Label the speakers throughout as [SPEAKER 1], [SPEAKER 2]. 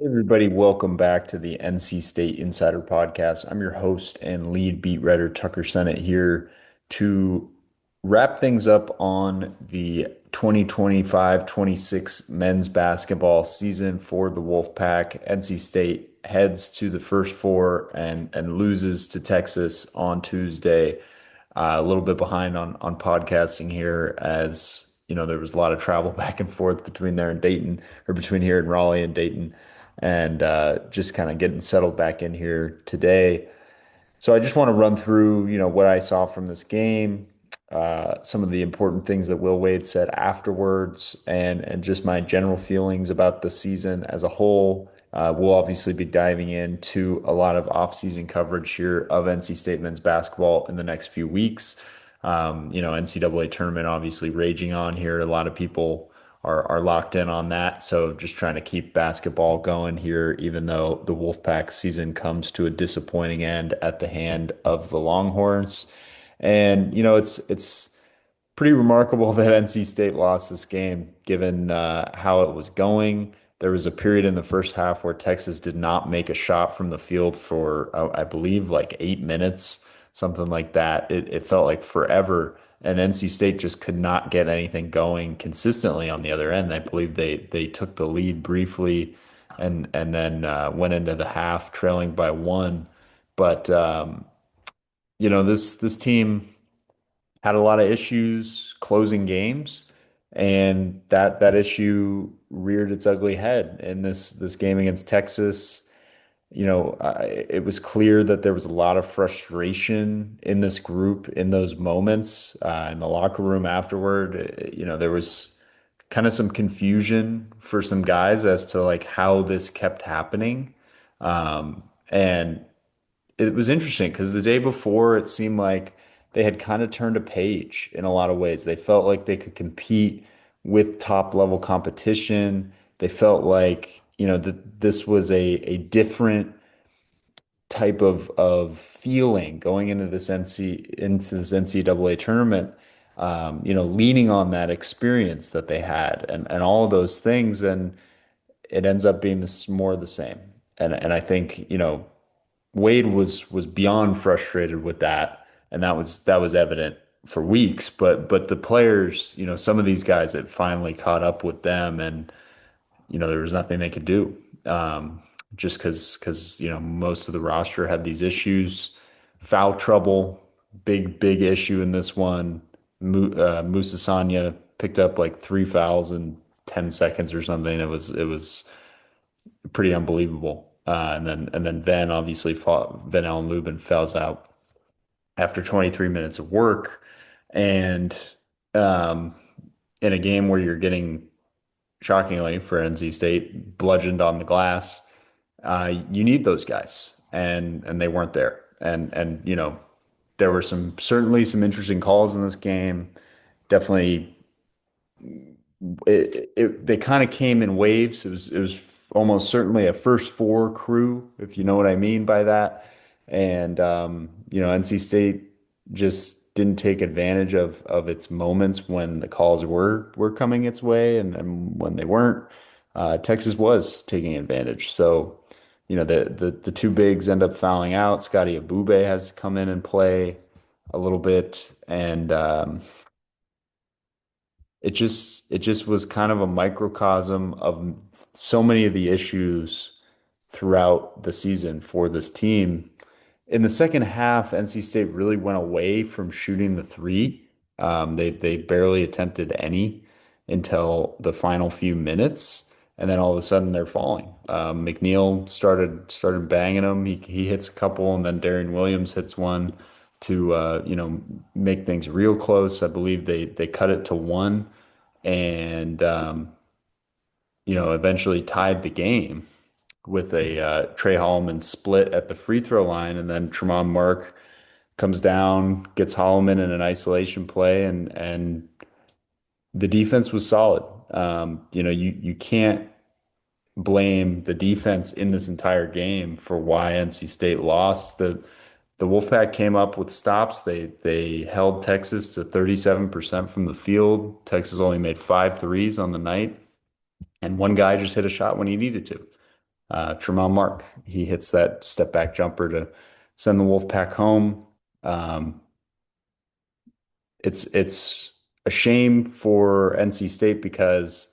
[SPEAKER 1] Hey everybody, welcome back to the NC State Insider Podcast. I'm your host and lead beat writer Tucker Sennett here to wrap things up on the 2025-26 men's basketball season for the Wolfpack. NC State heads to the first four and loses to Texas on Tuesday. A little bit behind on podcasting here, as you know, there was a lot of travel back and forth between there and Dayton, or between here and Raleigh and Dayton, and just kind of getting settled back in here today. So I just want to run through, what I saw from this game, some of the important things that Will Wade said afterwards, and just my general feelings about the season as a whole. We'll obviously be diving into a lot of off-season coverage here of NC State men's basketball in the next few weeks. NCAA tournament obviously raging on here. A lot of people are locked in on that. So just trying to keep basketball going here, even though the Wolfpack season comes to a disappointing end at the hand of the Longhorns. And it's pretty remarkable that NC State lost this game, given how it was going. There was a period in the first half where Texas did not make a shot from the field for, I believe, like 8 minutes, something like that. It felt like forever, and NC State just could not get anything going consistently on the other end. I believe they took the lead briefly, and then went into the half trailing by one. But this team had a lot of issues closing games, and that issue reared its ugly head in this game against Texas. It was clear that there was a lot of frustration in this group in those moments, in the locker room afterward. There was kind of some confusion for some guys as to like how this kept happening. And it was interesting because the day before it seemed like they had kind of turned a page in a lot of ways. They felt like they could compete with top level competition. They felt like, that this was a different type of feeling going into this NCAA tournament, leaning on that experience that they had and all of those things. And it ends up being this more of the same. And I think, Wade was beyond frustrated with that, and that was evident for weeks. But the players, some of these guys had finally caught up with them, and there was nothing they could do. Just because most of the roster had these issues, foul trouble, big issue in this one. Musa Sanya picked up like three fouls in 10 seconds or something. It was pretty unbelievable. And then Van Allen Lubin fouls out after 23 minutes of work. And um, in a game where you're getting, shockingly for NC State, bludgeoned on the glass, you need those guys, and they weren't there. And there were certainly some interesting calls in this game. Definitely, they kind of came in waves. It was almost certainly a first four crew, if you know what I mean by that. And NC State just didn't take advantage of its moments when the calls were coming its way, and then when they weren't, Texas was taking advantage. So, the two bigs end up fouling out. Scotty Abube has to come in and play a little bit, and it just was kind of a microcosm of so many of the issues throughout the season for this team. In the second half, NC State really went away from shooting the three. They barely attempted any until the final few minutes, and then all of a sudden they're falling. McNeil started banging them. He hits a couple, and then Darian Williams hits one to make things real close. I believe they cut it to one, and eventually tied the game with a Trey Holloman split at the free throw line, and then Tremont Mark comes down, gets Holloman in an isolation play, and the defense was solid. You can't blame the defense in this entire game for why NC State lost. The Wolfpack came up with stops. They held Texas to 37% from the field. Texas only made five threes on the night, and one guy just hit a shot when he needed to. Tremont Mark. He hits that step back jumper to send the Wolfpack home. Um, it's a shame for NC State because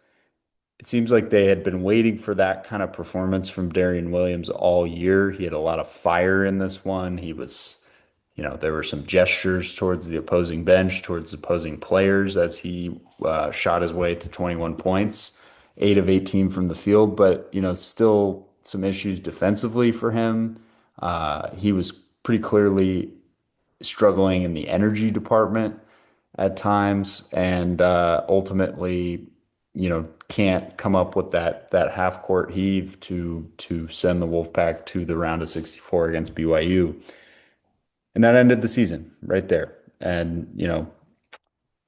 [SPEAKER 1] it seems like they had been waiting for that kind of performance from Darian Williams all year. He had a lot of fire in this one. There were some gestures towards the opposing bench, towards opposing players as he shot his way to 21 points, 8 of 18 from the field, but, still some issues defensively for him. He was pretty clearly struggling in the energy department at times, and ultimately, can't come up with that half court heave to send the Wolfpack to the round of 64 against BYU. And that ended the season right there. And,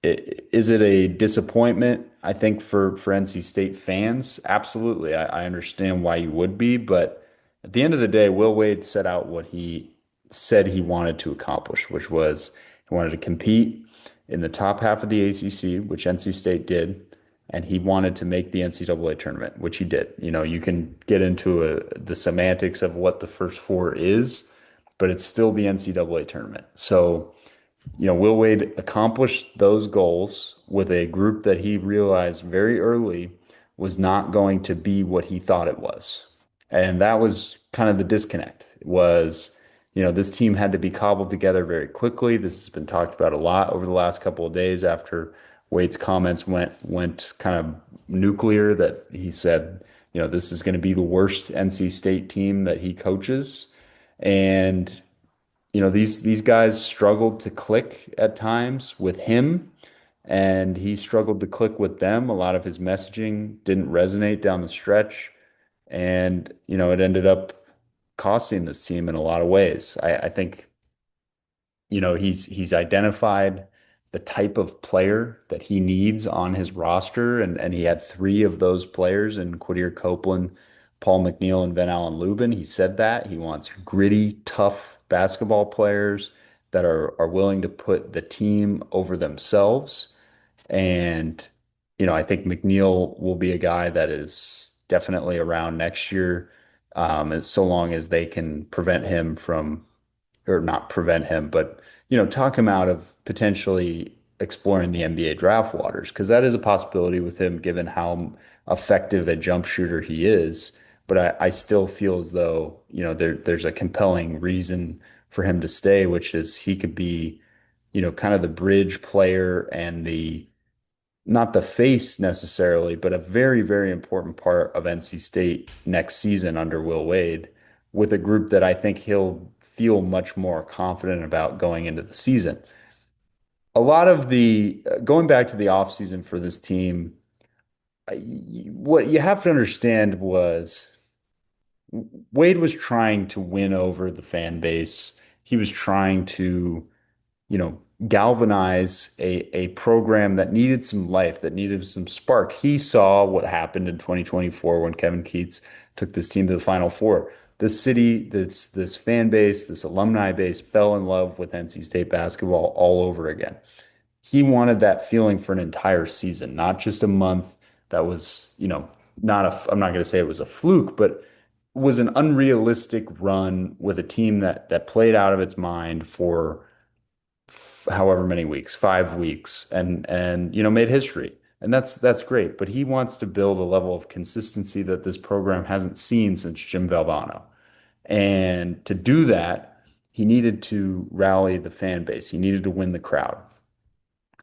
[SPEAKER 1] is it a disappointment? I think for NC State fans, absolutely. I understand why you would be, but at the end of the day, Will Wade set out what he said he wanted to accomplish, which was he wanted to compete in the top half of the ACC, which NC State did, and he wanted to make the NCAA tournament, which he did. You can get into the semantics of what the first four is, but it's still the NCAA tournament. So, Will Wade accomplished those goals with a group that he realized very early was not going to be what he thought it was. And that was kind of the disconnect was, this team had to be cobbled together very quickly. This has been talked about a lot over the last couple of days after Wade's comments went kind of nuclear that he said, this is going to be the worst NC State team that he coaches. And these guys struggled to click at times with him, and he struggled to click with them. A lot of his messaging didn't resonate down the stretch, and it ended up costing this team in a lot of ways. I think he's identified the type of player that he needs on his roster, and he had three of those players in Quadir Copeland, Paul McNeil, and Van Allen Lubin. He said that he wants gritty, tough basketball players that are willing to put the team over themselves. And I think McNeil will be a guy that is definitely around next year, as so long as they can prevent him from or not prevent him, but talk him out of potentially exploring the NBA draft waters because that is a possibility with him, given how effective a jump shooter he is. But I still feel as though there's a compelling reason for him to stay, which is he could be kind of the bridge player and the not the face necessarily, but a very, very important part of NC State next season under Will Wade with a group that I think he'll feel much more confident about going into the season. A lot of the going back to the offseason for this team, what you have to understand was Wade was trying to win over the fan base. He was trying to galvanize a program that needed some life, that needed some spark. He saw what happened in 2024 when Kevin Keatts took this team to the Final Four. This city, this fan base, this alumni base fell in love with NC State basketball all over again. He wanted that feeling for an entire season, not just a month that was, I'm not going to say it was a fluke, but was an unrealistic run with a team that played out of its mind for however many weeks, 5 weeks, and made history. And that's great. But he wants to build a level of consistency that this program hasn't seen since Jim Valvano. And to do that, he needed to rally the fan base. He needed to win the crowd.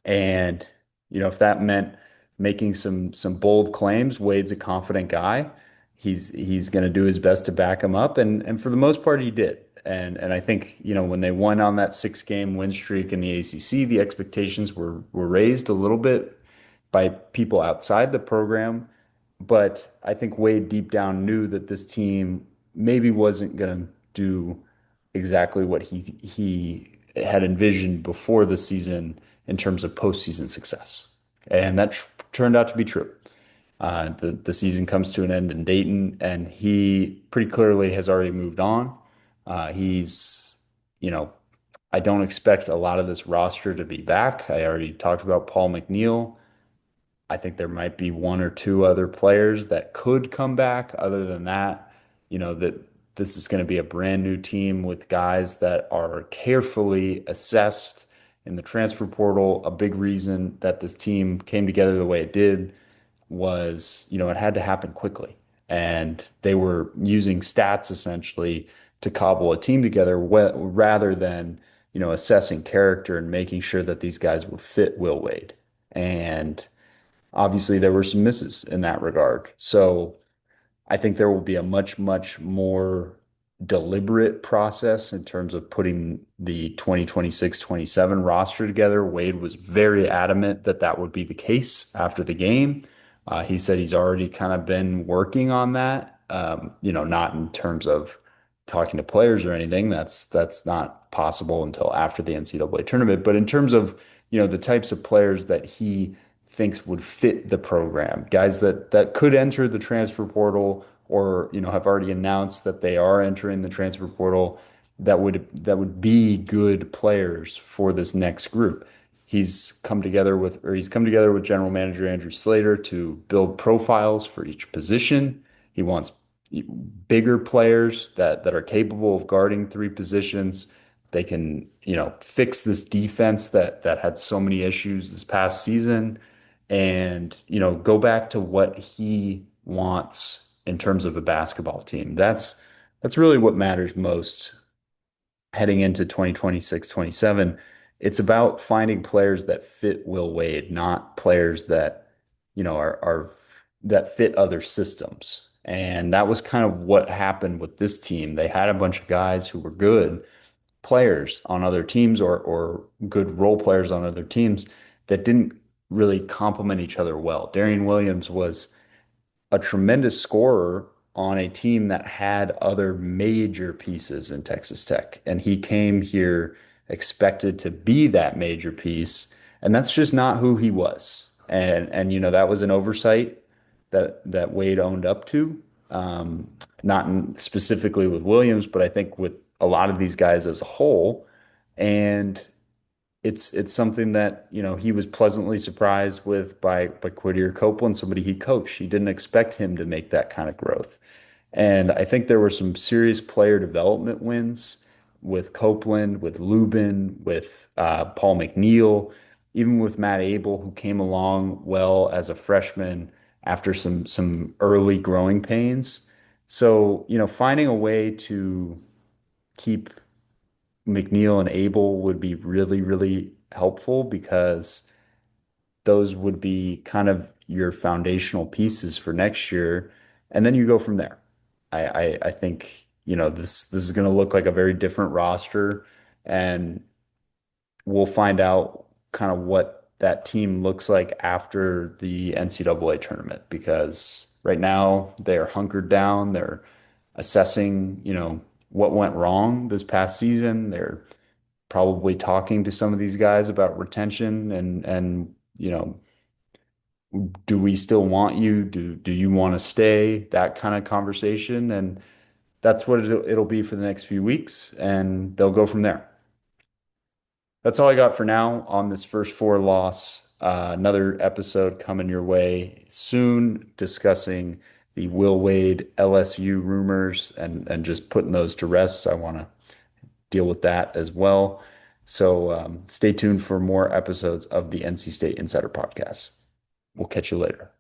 [SPEAKER 1] And if that meant making some bold claims, Wade's a confident guy. He's going to do his best to back him up, and for the most part, he did. And I think when they won on that 6 game win streak in the ACC, the expectations were raised a little bit by people outside the program. But I think Wade deep down knew that this team maybe wasn't going to do exactly what he had envisioned before the season in terms of postseason success. And that turned out to be true. The season comes to an end in Dayton, and he pretty clearly has already moved on. He's, I don't expect a lot of this roster to be back. I already talked about Paul McNeil. I think there might be one or two other players that could come back. Other than that, that this is going to be a brand new team with guys that are carefully assessed in the transfer portal. A big reason that this team came together the way it did was, it had to happen quickly. And they were using stats essentially to cobble a team together rather than, assessing character and making sure that these guys would fit Will Wade. And obviously there were some misses in that regard. So I think there will be a much, much more deliberate process in terms of putting the 2026-27 roster together. Wade was very adamant that that would be the case after the game. He said he's already kind of been working on that. Not in terms of talking to players or anything. That's not possible until after the NCAA tournament. But in terms of, the types of players that he thinks would fit the program, guys that could enter the transfer portal or, have already announced that they are entering the transfer portal that would be good players for this next group. He's come together with general manager Andrew Slater to build profiles for each position. He wants bigger players that are capable of guarding three positions. They can, fix this defense that had so many issues this past season and, go back to what he wants in terms of a basketball team. That's really what matters most heading into 2026-27. It's about finding players that fit Will Wade, not players that, are that fit other systems. And that was kind of what happened with this team. They had a bunch of guys who were good players on other teams or good role players on other teams that didn't really complement each other well. Darian Williams was a tremendous scorer on a team that had other major pieces in Texas Tech. And he came here expected to be that major piece. And that's just not who he was. And that was an oversight that Wade owned up to. Not specifically with Williams, but I think with a lot of these guys as a whole. And it's something that, he was pleasantly surprised with by Quadir Copeland, somebody he coached. He didn't expect him to make that kind of growth. And I think there were some serious player development wins with Copeland, with Lubin, with Paul McNeil, even with Matt Abel, who came along well as a freshman after some early growing pains. So, finding a way to keep McNeil and Abel would be really, really helpful because those would be kind of your foundational pieces for next year. And then you go from there. I think, this is going to look like a very different roster, and we'll find out kind of what that team looks like after the NCAA tournament because right now they're hunkered down. They're assessing, what went wrong this past season. They're probably talking to some of these guys about retention and do we still want you? Do you want to stay? That kind of conversation. And that's what it'll be for the next few weeks, and they'll go from there. That's all I got for now on this first four loss. Another episode coming your way soon discussing the Will Wade LSU rumors and just putting those to rest. I want to deal with that as well. So stay tuned for more episodes of the NC State Insider Podcast. We'll catch you later.